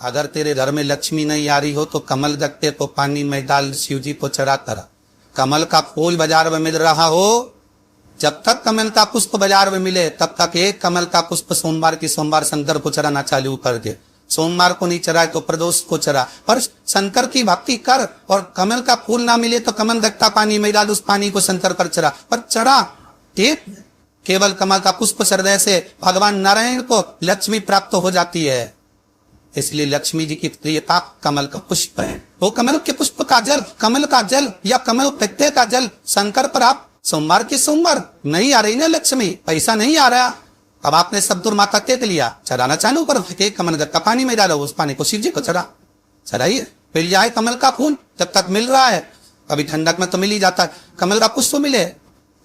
अगर तेरे घर में लक्ष्मी नहीं आ रही हो तो कमल रखते तो पानी में डाल शिव जी को चढ़ाता रहा। कमल का फूल बाजार में मिल रहा हो, जब तक कमल का पुष्प बाजार में मिले तब तक एक कमल का पुष्प सोमवार शंकर को चढ़ाना चालू कर दे। सोमवार को नहीं चढ़ाए तो प्रदोष को चढ़ा, पर शंकर की भक्ति कर। और कमल का फूल ना मिले तो कमल दत्ता पानी में डाल, उस पानी को शंकर पर चढ़ा, पर चढ़ा ठीक। केवल कमल का पुष्प चढ़ने से भगवान नारायण को लक्ष्मी प्राप्त हो जाती है। इसलिए लक्ष्मी जी की प्रियता कमल का पुष्प है। वो कमल के पुष्प का जल, कमल का जल या कमल पत्ते का जल शंकर पर आप सोमवार के सोमवार नहीं आ रही ना लक्ष्मी, पैसा नहीं आ रहा, अब आपने सब दूर माथा टेक लिया, चढ़ाना चालू करो। कमल का पानी में डालो, उस पानी को शिव जी को चढ़ाइए। मिल जाए कमल का फूल, जब तक मिल रहा है, अभी ठंडक में तो मिल ही जाता है। कमल का पुष्प मिले,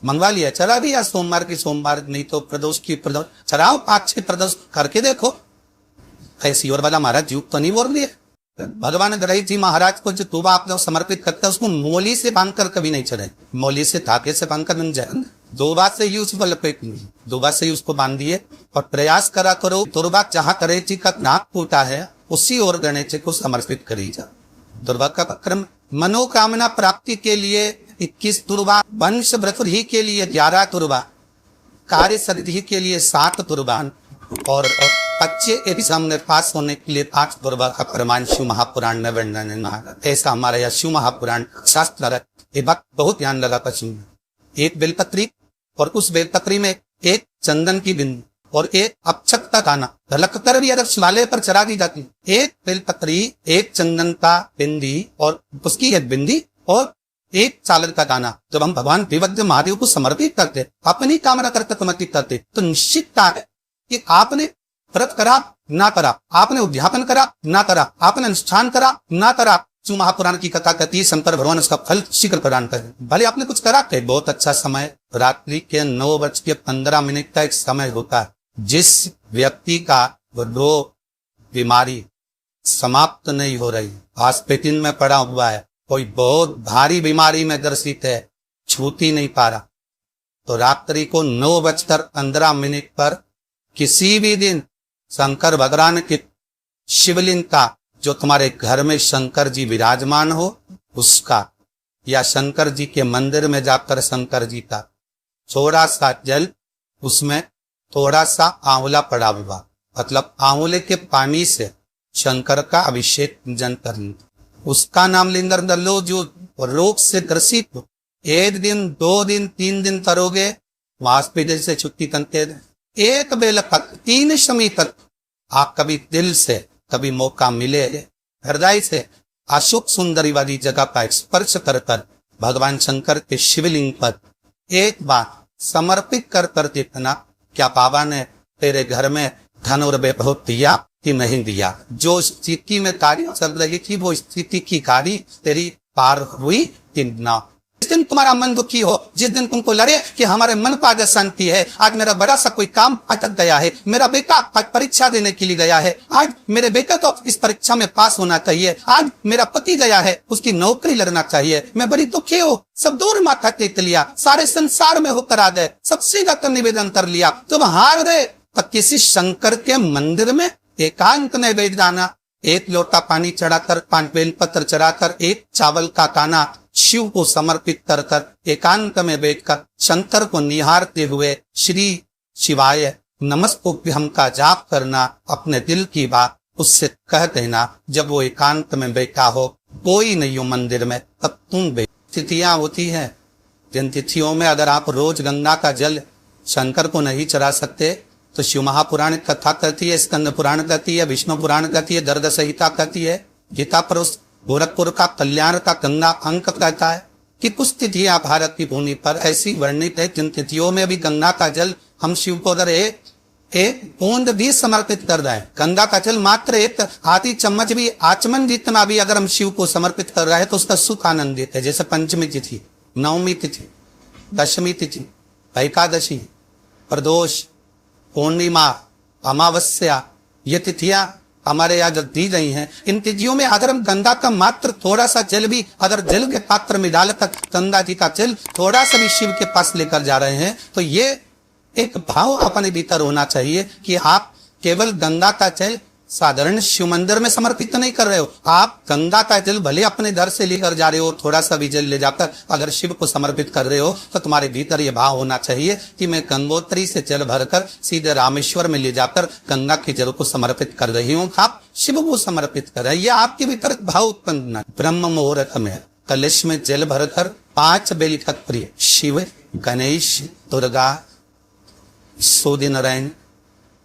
मंगवा लिया, चढ़ा दिया। सोमवार की सोमवार, नहीं तो प्रदोष की प्रदोष चढ़ाओ, 5-6 प्रदोष करके देखो। ऐसी और वाला महाराज युग तो नहीं बोल रही है। भगवान गणेश जी महाराज को जो तुबा आप लोग समर्पित करते हैं उसको मोली से बांधकर कभी नहीं चढ़े, मोली से धागे से बांधकर बन जाए। 2 बार से ही उसको लपेट, 2 बार से ही उसको बांध दिए और प्रयास करा करो। दुर्वा जहाँ गणेश जी का नाक फूटा है उसी और गणेश जी को समर्पित करी जा। दुर्वा का क्रम मनोकामना प्राप्ति के लिए 21 दुर्वा, वंश वृद्धि के लिए 11 दुर्वा, कार्य सिद्धि के लिए 7 दुर्वा और बच्चे एग्जाम में पास होने के लिए 5 दुर्वा का प्रमाण शिव महापुराण में वर्णन है। ऐसा हमारा यह शिव महापुराण शास्त्र है। ये बात बहुत ध्यान लगा कर सुनना। एक बेलपत्री और उस बेलपत्री में एक चंदन की बिंदी और एक अक्षत का दाना रखकर भी अगर शिवालय पर चढ़ा दी जाती है। एक बेलपत्री, एक चंदन का बिंदी और उसकी एक बिंदी और एक चावल का दाना जब हम भगवान देवज्ञ महादेव को समर्पित करते, अपनी कामना करके समर्पित करते, तो निश्चितता है कि आपने व्रत करा ना करा, आपने उद्यापन करा ना करा, आपने अनुष्ठान करा ना करा, शिव महापुराण की कथा कहती है शंकर भगवान उसका फल शीघ्र प्रदान करे। भले आपने कुछ करा थे, बहुत अच्छा समय रात्रि के 9:15 का एक समय होता है जिस व्यक्ति का रोग बीमारी समाप्त नहीं हो रही, हॉस्पिटल में पड़ा हुआ है, कोई बहुत भारी बीमारी में ग्रसित है, छूट ही नहीं पा रहा, तो रात्रि को 9:15 पर किसी भी दिन शंकर भगवान के शिवलिंग का, जो तुम्हारे घर में शंकर जी विराजमान हो उसका, या शंकर जी के मंदिर में जाकर शंकर जी का थोड़ा सा जल, उसमें थोड़ा सा आंवला पड़ा हुआ, मतलब आंवले के पानी से शंकर का अभिषेक पूजन कर लो, उसका नाम लेकर लो। जो रोग से ग्रसित हो, 1 दिन 2 दिन 3 दिन करोगे, हॉस्पिटल से छुट्टी करते, एक बेल तक 3 शमी तक आप कभी दिल से कभी मौका मिले हृदय से अशोक सुंदरी वाली जगह का स्पर्श कर कर भगवान शंकर के शिवलिंग पर एक बार समर्पित कर कर देखना, क्या बाबा ने तेरे घर में धन और वैभव दिया कि नहीं दिया। जो स्थिति में कार्य चल रही थी वो स्थिति की कार्य तेरी पार हुई कि ना। जिस दिन तुम्हारा मन दुखी हो, जिस दिन तुमको लगे कि हमारे मन पर आज शांति है, आज मेरा बड़ा सा कोई काम अटक गया है, मेरा बेटा आज परीक्षा देने के लिए गया है, आज मेरे बेटे को इस परीक्षा में पास होना चाहिए, आज मेरा पति गया है उसकी नौकरी लगना चाहिए, मैं बड़ी दुखी हूँ, सब दूर माथा टेक लिया, सारे संसार में होकर आ गए, सबसे जाकर निवेदन कर लिया, तुम हार गए, तो किसी शंकर के मंदिर में एकांत में बैठ जाना, 1 लोटा पानी चढ़ाकर, 5 बेलपत्र चढ़ाकर, 1 चावल का दाना शिव को समर्पित कर कर एकांत में बैठकर शंकर को निहारते हुए श्री शिवाय नमस्तुभ्यं का जाप करना, अपने दिल की बात उससे कह देना। जब वो एकांत में बैठा हो, कोई नहीं हो मंदिर में, तब तुम बैठ। तिथियां होती है, जिन तिथियों में अगर आप रोज गंगा का जल शंकर को नहीं चढ़ा सकते तो शिव महापुराण कथा कहती है, स्कंद पुराण कहती है, विष्णु पुराण कहती है, दर्द संहिता कहती है, गीता पर गोरखपुर का कल्याण का गंगा अंक कहता है कि कुछ तिथियां भारत की भूमि पर ऐसी वर्णित है जिन तिथियों में भी गंगा का जल हम शिव को अगर एक बूंद भी समर्पित कर रहे हैं, गंगा का जल मात्र एक आधी चम्मच भी, आचमन जितना भी अगर हम शिव को समर्पित कर रहे हैं तो उसका सुख आनंदित है। जैसे पंचमी तिथि, नवमी तिथि, दशमी तिथि, एकादशी, प्रदोष, पूर्णिमा, अमावस्या, ये तिथियां हमारे यहाँ जो दी गई हैं, इन तिथियों में अगर हम गंगा का मात्र थोड़ा सा जल भी अगर जल के पात्र में डालकर गंगा जी का जल थोड़ा सा भी शिव के पास लेकर जा रहे हैं, तो ये एक भाव अपने भीतर होना चाहिए कि आप केवल गंगा का जल साधारण शिव मंदिर में समर्पित नहीं कर रहे हो, आप गंगा का जल भले अपने घर से लेकर जा रहे हो, थोड़ा सा भी जल ले जाकर अगर शिव को समर्पित कर रहे हो तो तुम्हारे भीतर ये भाव होना चाहिए कि मैं गंगोत्री से जल भरकर सीधे रामेश्वर में ले जाकर गंगा के जल को समर्पित कर रही हूँ, आप शिव को समर्पित कर रहे हैं। ये आपके भीतर भाव उत्पन्न। ब्रह्म मुहूर्त में कलश में जल भरकर 5 बेलिखत प्रिय शिव, गणेश, दुर्गा, सूर्य नारायण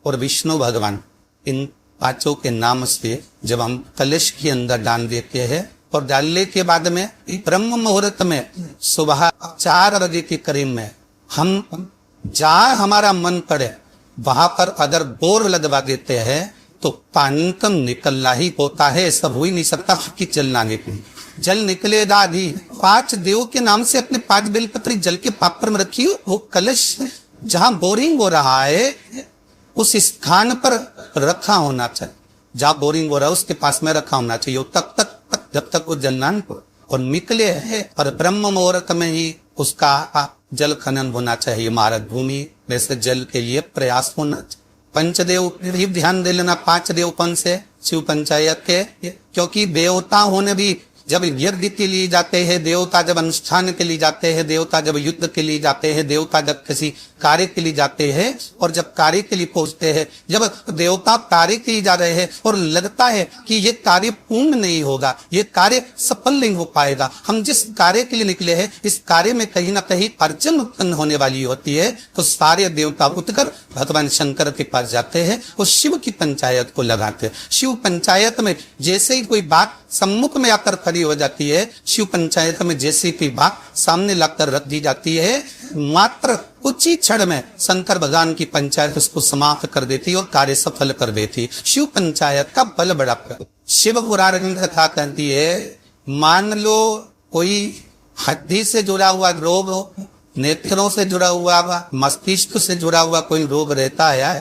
और विष्णु भगवान, इन 5 के नाम से जब हम कलश के अंदर डाल देते हैं और डालने के बाद में ब्रह्म मुहूर्त में सुबह 4 बजे के करीब में हम जहाँ हमारा मन पड़े वहां पर अगर बोर लगवा देते हैं तो पानी तो निकलना ही होता है, ऐसा हो ही नहीं सकता कि जल ना निकले। जल निकलेगा भी। 5 देव के नाम से अपने 5 बेलपत्री जल के पात्र में रखिए। वो कलश जहां बोरिंग हो रहा है उस स्थान पर रखा होना चाहिए, जहां बोरिंग हो रहा है उसके पास में रखा होना चाहिए तब तक जब तक वो जलनान और निकले है। और ब्रह्म मुहूर्त में ही उसका जल खनन होना चाहिए। महाराज भूमि में से जल के लिए प्रयास होना चाहिए। पंचदेव भी ध्यान दे लेना, 5 देवपन से शिव पंचायत के, क्योंकि देवता होने भी जब यज्ञ के लिए जाते हैं, देवता जब अनुष्ठान के लिए जाते हैं, देवता जब युद्ध के लिए जाते हैं, देवता जब किसी कार्य के लिए जाते हैं और जब कार्य के लिए पहुंचते हैं, जब देवता कार्य के लिए जा रहे हैं और लगता है कि ये कार्य पूर्ण नहीं होगा, ये कार्य सफल नहीं हो पाएगा, हम जिस कार्य के लिए निकले हैं इस कार्य में कहीं ना कहीं अड़चन उत्पन्न होने वाली होती है, तो सारे देवता उठकर भगवान शंकर के पास जाते हैं और शिव की पंचायत को लगाते हैं। शिव पंचायत में जैसे ही कोई बात सम्मुख में आकर खड़ी हो जाती है, शिव पंचायत में जैसे कोई बात सामने लाकर रख दी जाती है, मात्र कुछ ही क्षण में शंकर भगवान की पंचायत उसको समाप्त कर देती और कार्य सफल कर देती। शिव पंचायत का बल बड़ा। शिव पुराण कथा कहती है, मान लो कोई हड्डी से जुड़ा हुआ रोग हो, नेत्रों से जुड़ा हुआ, मस्तिष्क से जुड़ा हुआ कोई रोग रहता है,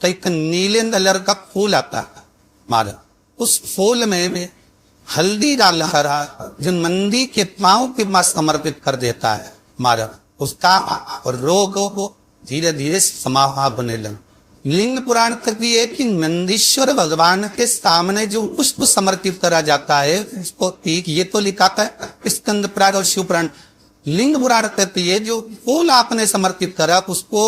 तो एक नीले कलर का फूल आता है मारा, उस फूल में हल्दी डाला हरा जो मंदी के पांव के पास समर्पित कर देता है मारा, उसका और रोगों को धीरे धीरे समाप्त होने लगा। लिंग पुराण तक भी है कि नंदीश्वर भगवान के सामने जो पुष्प समर्पित करा जाता है उसको ठीक ये तो लिखा था स्कंद पुराण और शिव पुराण। लिंग पुराण कहती है जो फूल आपने समर्पित करा उसको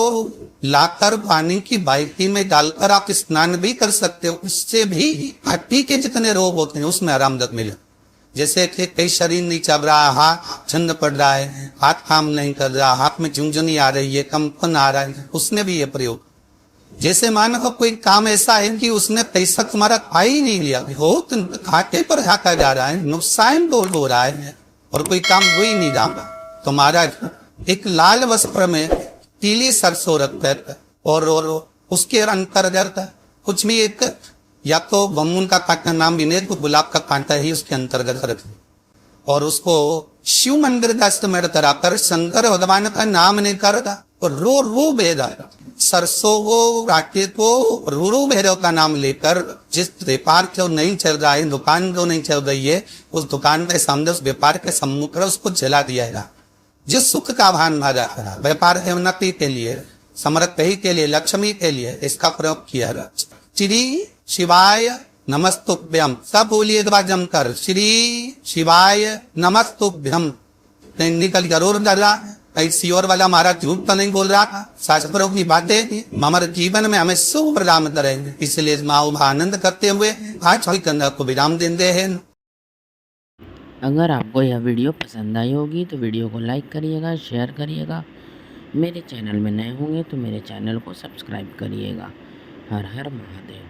लाकर पानी की बाल्टी में डालकर आप स्नान भी कर सकते हो, उससे भी हड्डी के जितने रोग होते हैं उसमें आरामदायक मिले। जैसे कि कई शरीर नहीं चल रहा, हाथ ठंड पड़ रहा है, हाथ काम नहीं कर रहा, हाथ में झुंझुनी आ रही है, कंपन आ रहा है, उसने भी ये प्रयोग। जैसे मानो कोई काम ऐसा है कि उसने पैसा तुम्हारा खा ही नहीं लिया हो, तो घाटे पर हाथा जा रहा है, नुकसान हो रहा है और कोई काम हो ही नहीं रहा, तो महाराज एक लाल वस्त्र में पीली सरसों रखकर और उसके अंतर्गत कुछ भी एक या तो बमून का कांटा नाम भी नहीं तो गुलाब का कांटा ही उसके अंतर्गत रख और उसको शिव मंदिर दस्त में कराकर शंकर भगवान का नाम नहीं करता और रो भेदा सरसों को राटे को रू भैरव का नाम लेकर जिस व्यापार को नहीं चल रहा है, दुकान जो नहीं चल रही है, उस दुकान के सामने उस व्यापार के सम्मुख उसको जला दिया है। जिस सुख का भान भरा व्यापार है उन्नति के लिए, समृद्धि के लिए, लक्ष्मी के लिए इसका प्रयोग किया। श्री शिवाय नमस्तुभ्यम, सब बोलिए जमकर श्री शिवाय नमस्तुभ्यम। निकल जरूर डरा ऐसी और वाला हमारा झूठ तो नहीं बोल रहा था, शास्त्रों की बातें हमारे जीवन में हमें शुभ प्रदान करेंगे, इसलिए माओ आनंद करते हुए आज कंधा को विराम देते हैं। अगर आपको यह वीडियो पसंद आई होगी तो वीडियो को लाइक करिएगा, शेयर करिएगा। मेरे चैनल में नए होंगे तो मेरे चैनल को सब्सक्राइब करिएगा। हर हर महादेव।